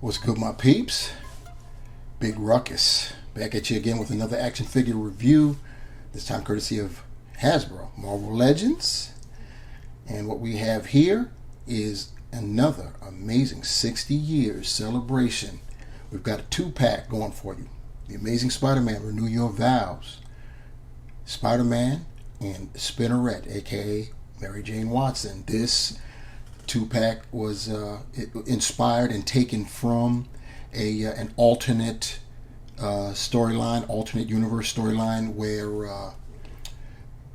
What's good, my peeps? Big Ruckus. Back at you again with another action figure review. This time courtesy of Hasbro. Marvel Legends. And what we have here is another amazing 60 years celebration. We've got a 2-pack going for you. The Amazing Spider-Man, Renew Your Vows. Spider-Man and Spinneret, aka Mary Jane Watson. This 2-pack was inspired and taken from an alternate storyline, alternate universe storyline where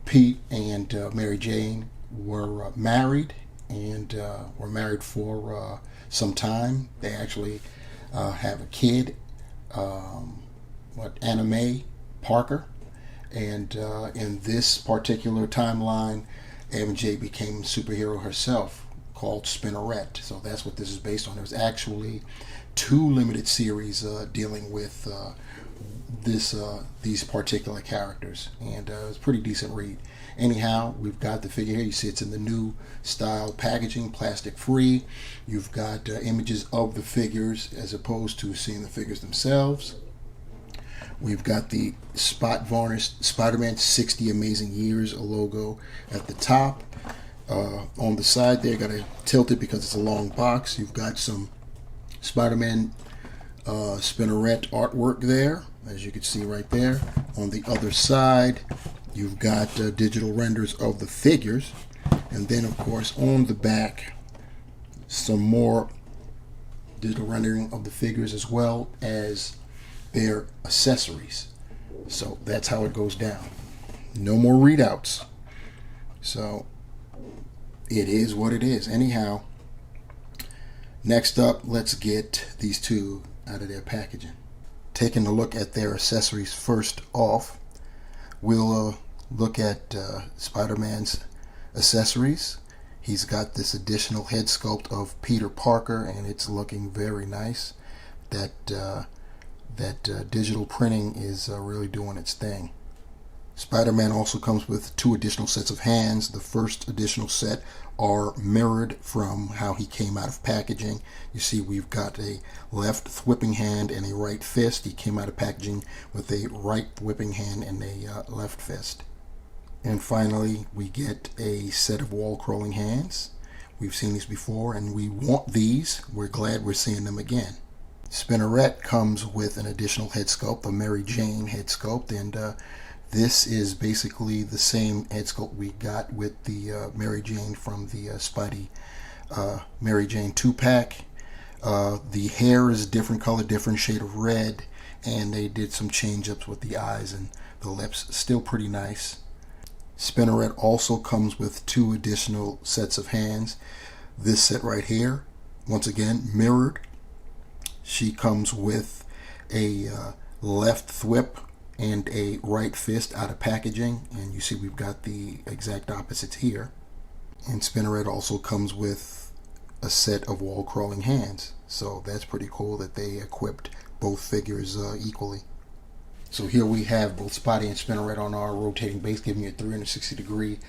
Pete and Mary Jane were married and were married for some time. They actually have a kid, Anna Mae Parker, and in this particular timeline, MJ became a superhero herself, called Spinneret. So that's what this is based on. There's actually 2 limited series dealing with these particular characters, and it's a pretty decent read. Anyhow, we've got the figure here. You see it's in the new style packaging, plastic free. You've got images of the figures as opposed to seeing the figures themselves. We've got the spot varnished Spider-Man 60 Amazing Years logo at the top. On the side there, got to tilt it because it's a long box. You've got some Spider-Man Spinneret artwork there, as you can see right there. On the other side, you've got digital renders of the figures. And then, of course, on the back, some more digital rendering of the figures as well as their accessories. So that's how it goes down. No more readouts. So it is what it is. Anyhow, next up, let's get these 2 out of their packaging. Taking a look at their accessories first off, we'll look at Spider-Man's accessories. He's got this additional head sculpt of Peter Parker, and it's looking very nice. That digital printing is really doing its thing. Spider-Man also comes with 2 additional sets of hands. The first additional set are mirrored from how he came out of packaging. You see we've got a left whipping hand and a right fist. He came out of packaging with a right whipping hand and a left fist. And finally, we get a set of wall crawling hands. We've seen these before and we want these. We're glad we're seeing them again. Spinneret comes with an additional head sculpt, a Mary Jane head sculpt, and this is basically the same head sculpt we got with the Mary Jane from the Spidey Mary Jane 2-pack. The hair is a different color, different shade of red, and they did some change-ups with the eyes and the lips. Still pretty nice. Spinneret also comes with 2 additional sets of hands. This set right here, once again, mirrored. She comes with a left thwip and a right fist out of packaging, and you see we've got the exact opposites here. And Spinneret also comes with a set of wall crawling hands, so that's pretty cool that they equipped both figures equally. So here we have both Spotty and Spinneret on our rotating base, giving you a 360-degree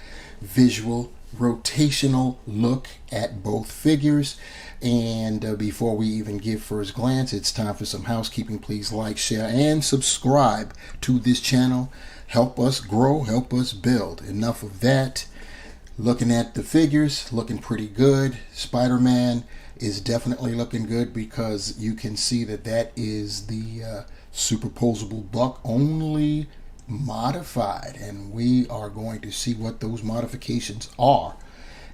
visual rotational look at both figures. And before we even give first glance, it's time for some housekeeping. Please like, share, and subscribe to this channel. Help us grow, help us build. Enough of that. Looking at the figures, looking pretty good. Spider-Man is definitely looking good because you can see that that is the superposable buck, only modified, and we are going to see what those modifications are.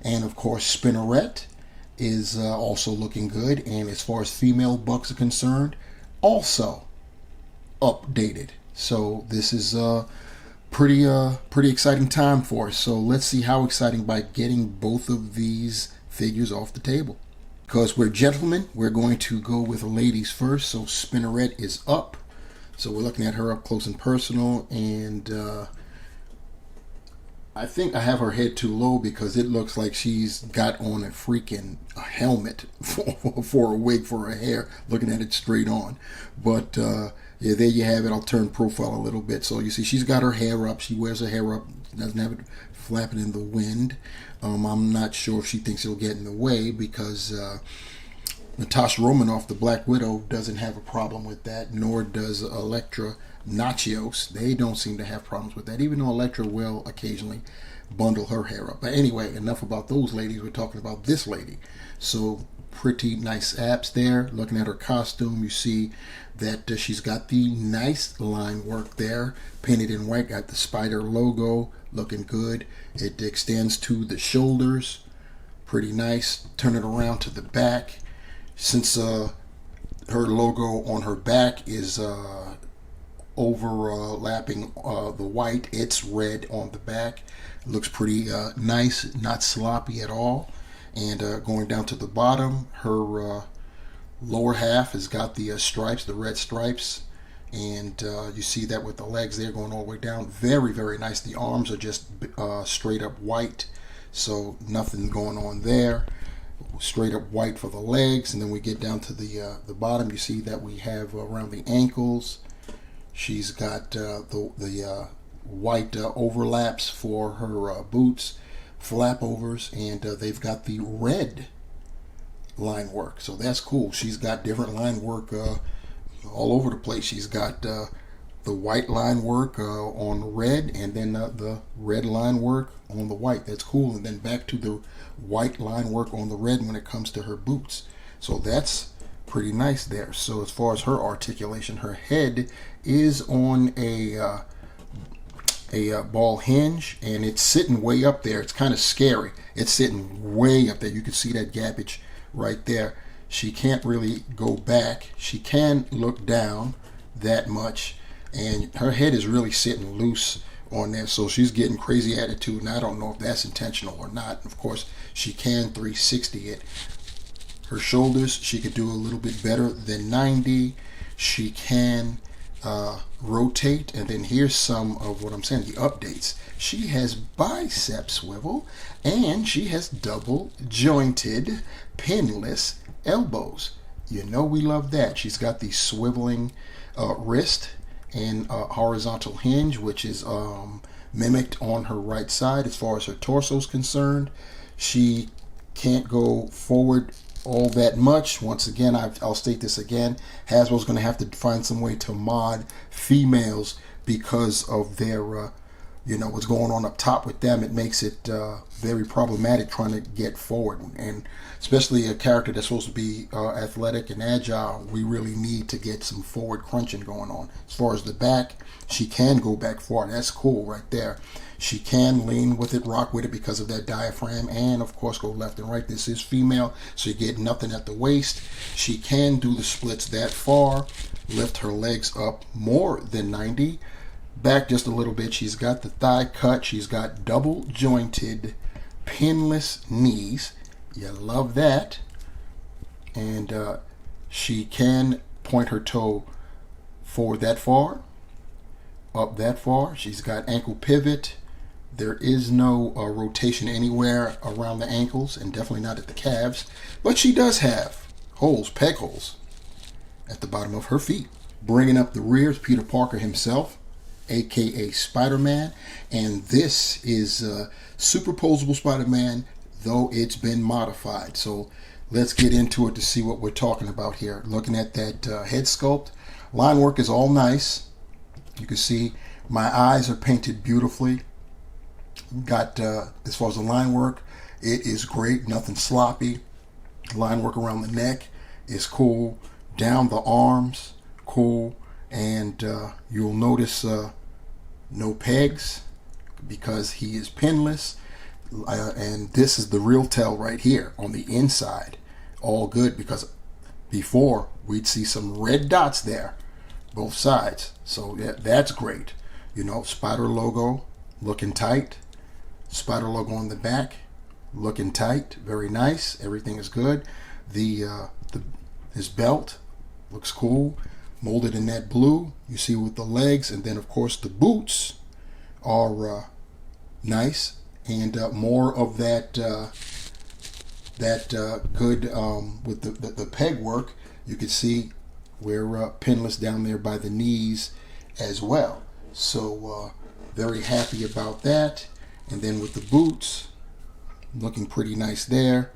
And of course, Spinneret is also looking good, and as far as female bucks are concerned, also updated. So this is a pretty exciting time for us. So let's see how exciting by getting both of these figures off the table. Because we're gentlemen, we're going to go with ladies first. So Spinneret is up. So we're looking at her up close and personal, and I think I have her head too low because it looks like she's got on a freaking helmet for a wig for her hair, looking at it straight on. But yeah, there you have it. I'll turn profile a little bit. So you see she's got her hair up. She wears her hair up, doesn't have it flapping in the wind. I'm not sure if she thinks it'll get in the way because Natasha Romanoff, the Black Widow, doesn't have a problem with that, nor does Elektra Nachios. They don't seem to have problems with that, even though Elektra will occasionally bundle her hair up. But anyway, enough about those ladies. We're talking about this lady. So pretty nice abs there. Looking at her costume, you see that she's got the nice line work there, painted in white. Got the spider logo, looking good. It extends to the shoulders, pretty nice. Turn it around to the back. Since her logo on her back is overlapping the white, it's red on the back. It looks pretty nice, not sloppy at all. And going down to the bottom, her lower half has got the stripes, the red stripes, and you see that with the legs there going all the way down. Very, very nice. The arms are just straight up white, so nothing going on there. Straight up white for the legs, and then we get down to the bottom. You see that we have around the ankles. She's got the white overlaps for her boots, flap overs, and they've got the red line work. So that's cool. She's got different line work all over the place. She's got the white line work on red, and then the red line work on the white. That's cool. And then back to the white line work on the red when it comes to her boots. So that's pretty nice there. So as far as her articulation, her head is on a ball hinge, and it's sitting way up there. It's kind of scary. It's sitting way up there. You can see that gappage right there. She can't really go back. She can look down that much, and her head is really sitting loose on there. So she's getting crazy attitude, and I don't know if that's intentional or not. Of course, she can 360 it. Her shoulders, she could do a little bit better than 90. She can rotate, and then here's some of what I'm saying, the updates. She has bicep swivel, and she has double jointed pinless elbows. You know we love that. She's got the swiveling wrist and horizontal hinge, which is mimicked on her right side. As far as her torso is concerned, she can't go forward all that much. Once again, I'll state this again, Hasbro's going to have to find some way to mod females because of their what's going on up top with them. It makes it very problematic trying to get forward, and especially a character that's supposed to be athletic and agile, we really need to get some forward crunching going on. As far as the back, she can go back far. That's cool right there. She can lean with it, rock with it because of that diaphragm, and of course go left and right. This is female, so you get nothing at the waist. She can do the splits that far, lift her legs up more than 90, back just a little bit. She's got the thigh cut. She's got double jointed pinless knees. You love that. And she can point her toe forward that far, up that far. She's got ankle pivot. There is no rotation anywhere around the ankles, and definitely not at the calves. But she does have holes, peg holes, at the bottom of her feet. Bringing up the rear is Peter Parker himself, aka Spider-Man. And this is superposable Spider-Man, though it's been modified. So let's get into it to see what we're talking about here. Looking at that head sculpt, line work is all nice. You can see my eyes are painted beautifully. Got as far as the line work, it is great, nothing sloppy. Line work around the neck is cool. Down the arms, cool. And you'll notice no pegs because he is pinless. And this is the real tell right here on the inside. All good, because before we'd see some red dots there, both sides. So yeah, that's great. You know, spider logo looking tight. Spider logo on the back looking tight. Very nice. Everything is good. His belt looks cool, molded in that blue. You see with the legs, and then of course the boots are nice, and more of that good with the peg work. You can see we're pinless down there by the knees as well. So very happy about that. And then with the boots, looking pretty nice there.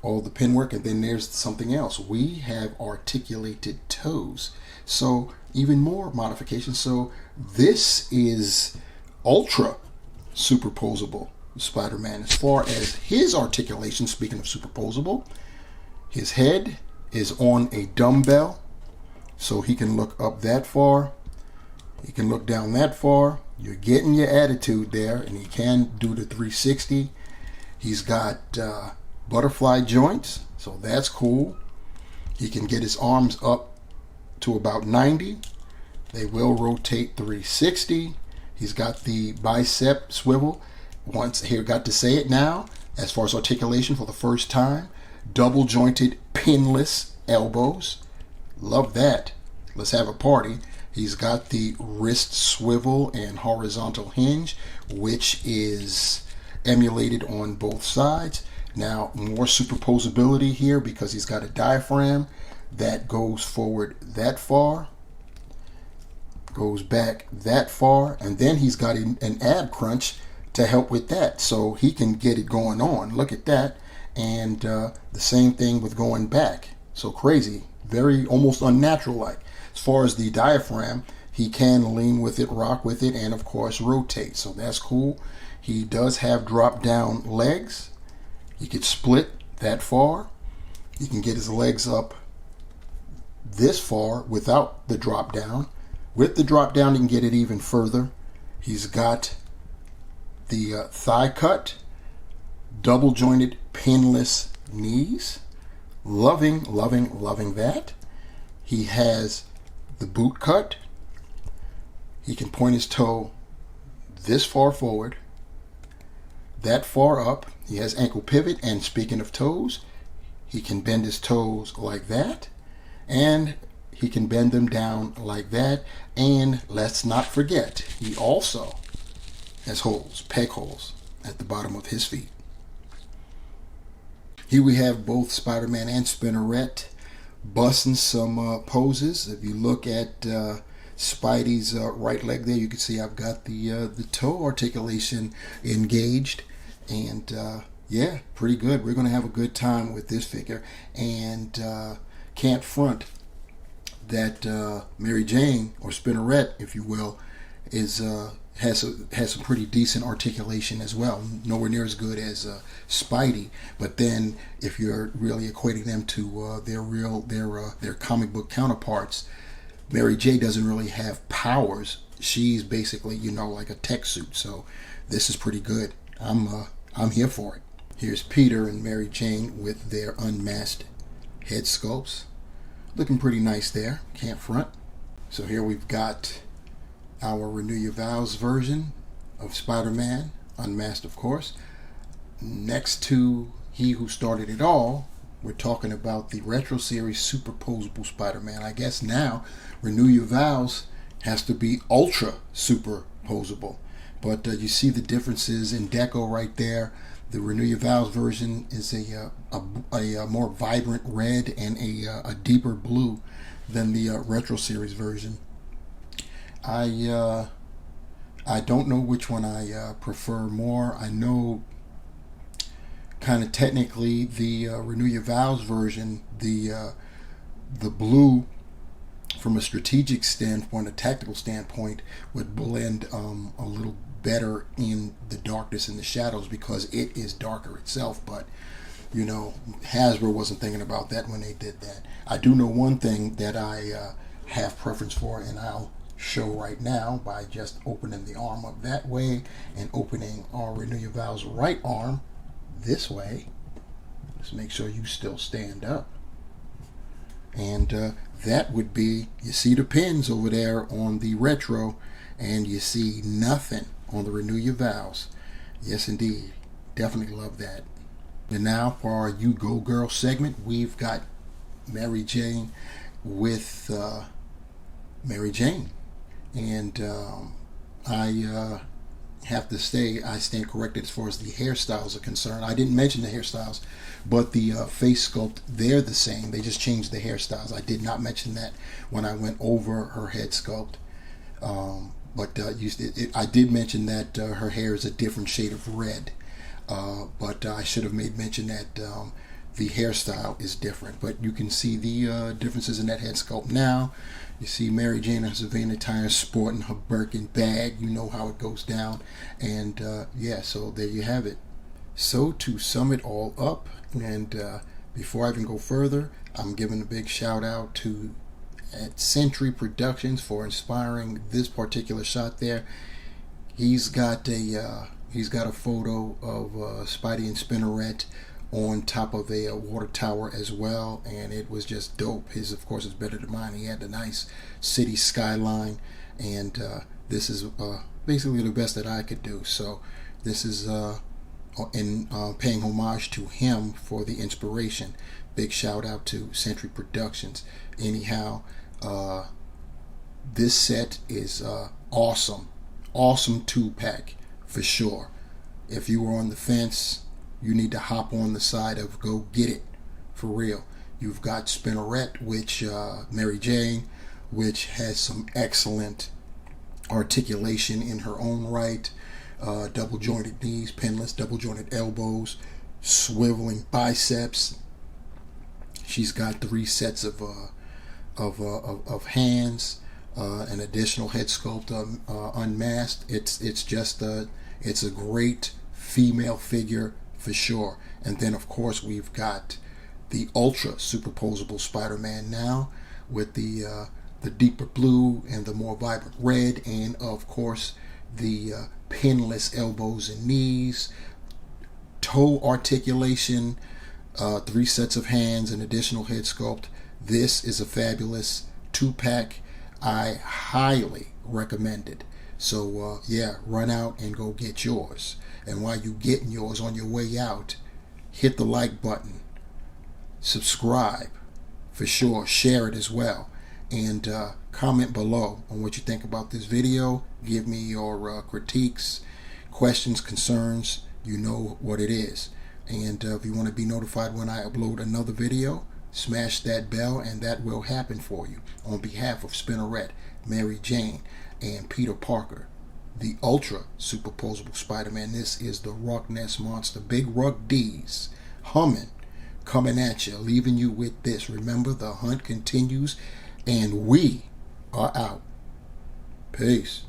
all the pin work. And then there's something else. We have articulated toes. So even more modifications. So this is ultra superposable Spider-Man. As far as his articulation, speaking of superposable, his head is on a dumbbell, so he can look up that far. He can look down that far. You're getting your attitude there, and he can do the 360. He's got butterfly joints, so that's cool. He can get his arms up to about 90. They will rotate 360. He's got the bicep swivel. Once here, got to say it now, as far as articulation for the first time. Double jointed pinless elbows. Love that. Let's have a party. He's got the wrist swivel and horizontal hinge, which is emulated on both sides. Now, more superposability here because he's got a diaphragm that goes forward that far, goes back that far, and then he's got an ab crunch to help with that, so he can get it going on. Look at that. And the same thing with going back. So crazy, very almost unnatural like. As far as the diaphragm, he can lean with it, rock with it, and of course rotate, so that's cool. He does have drop down legs. He could split that far. He can get his legs up this far without the drop down. With the drop down, he can get it even further. He's got the thigh cut, double jointed pinless knees. Loving that. He has the boot cut. He can point his toe this far forward, that far up. He has ankle pivot, and speaking of toes, he can bend his toes like that, and he can bend them down like that. And let's not forget, he also has holes, peg holes, at the bottom of his feet. Here we have both Spider-Man and Spinneret busting some poses. If you look at Spidey's right leg there, you can see I've got the toe articulation engaged, and yeah, pretty good. We're going to have a good time with this figure, and can't front that Mary Jane, or Spinneret, if you will, is has some pretty decent articulation as well. Nowhere near as good as Spidey, but then if you're really equating them to their comic book counterparts, Mary J doesn't really have powers. She's basically, like a tech suit. So this is pretty good. I'm here for it. Here's Peter and Mary Jane with their unmasked head sculpts, looking pretty nice there. Can't front. So here we've got our Renew Your Vows version of Spider-Man, unmasked of course. Next to He Who Started It All, we're talking about the Retro Series Superposable Spider-Man. I guess now Renew Your Vows has to be ultra superposable. But you see the differences in deco right there. The Renew Your Vows version is a more vibrant red and a deeper blue than the Retro Series version. I don't know which one I prefer more. I know kind of technically the Renew Your Vows version, the blue from a strategic standpoint, a tactical standpoint, would blend a little better in the darkness and the shadows because it is darker itself. But Hasbro wasn't thinking about that when they did that. I do know one thing that I have preference for, and I'll show right now by just opening the arm up that way and opening our Renew Your Vows right arm this way. Just make sure you still stand up. And that would be, you see the pins over there on the retro, and you see nothing on the Renew Your Vows. Yes, indeed. Definitely love that. And now for our You Go Girl segment, we've got Mary Jane with Mary Jane. And I have to say, I stand corrected as far as the hairstyles are concerned. I didn't mention the hairstyles, but the face sculpt, they're the same. They just changed the hairstyles. I did not mention that when I went over her head sculpt. But I did mention that her hair is a different shade of red. But I should have made mention that the hairstyle is different. But you can see the differences in that head sculpt now. You see Mary Jane and Savannah Tires sporting her Birkin bag. You know how it goes down. And yeah, so there you have it. So to sum it all up, and before I even go further, I'm giving a big shout out to Century Productions for inspiring this particular shot there. He's got a photo of Spidey and Spinneret on top of a water tower as well, and it was just dope. His, of course, is better than mine. He had a nice city skyline, and this is basically the best that I could do. So this is in paying homage to him for the inspiration. Big shout out to Century Productions. Anyhow, this set is awesome 2-pack for sure. If you were on the fence, you need to hop on the side of go get it for real. You've got Spinneret, which Mary Jane, which has some excellent articulation in her own right. Double jointed knees, pinless, double jointed elbows, swiveling biceps. She's got 3 sets of hands, an additional head sculpt unmasked. It's just it's a great female figure for sure. And then of course we've got the ultra superposable Spider-Man now with the deeper blue and the more vibrant red, and of course the pinless elbows and knees, toe articulation, 3 sets of hands, and additional head sculpt. This is a fabulous 2-pack. I highly recommend it. So yeah, run out and go get yours. And while you're getting yours, on your way out, hit the like button, subscribe for sure, share it as well, and comment below on what you think about this video. Give me your critiques, questions, concerns. You know what it is. And if you want to be notified when I upload another video, smash that bell and that will happen for you. On behalf of Spinneret, Mary Jane, and Peter Parker, the Ultra Superposable Spider-Man, this is the Ruck Nest Monster, Big Ruck D's, humming, coming at you, leaving you with this. Remember, the hunt continues, and we are out. Peace.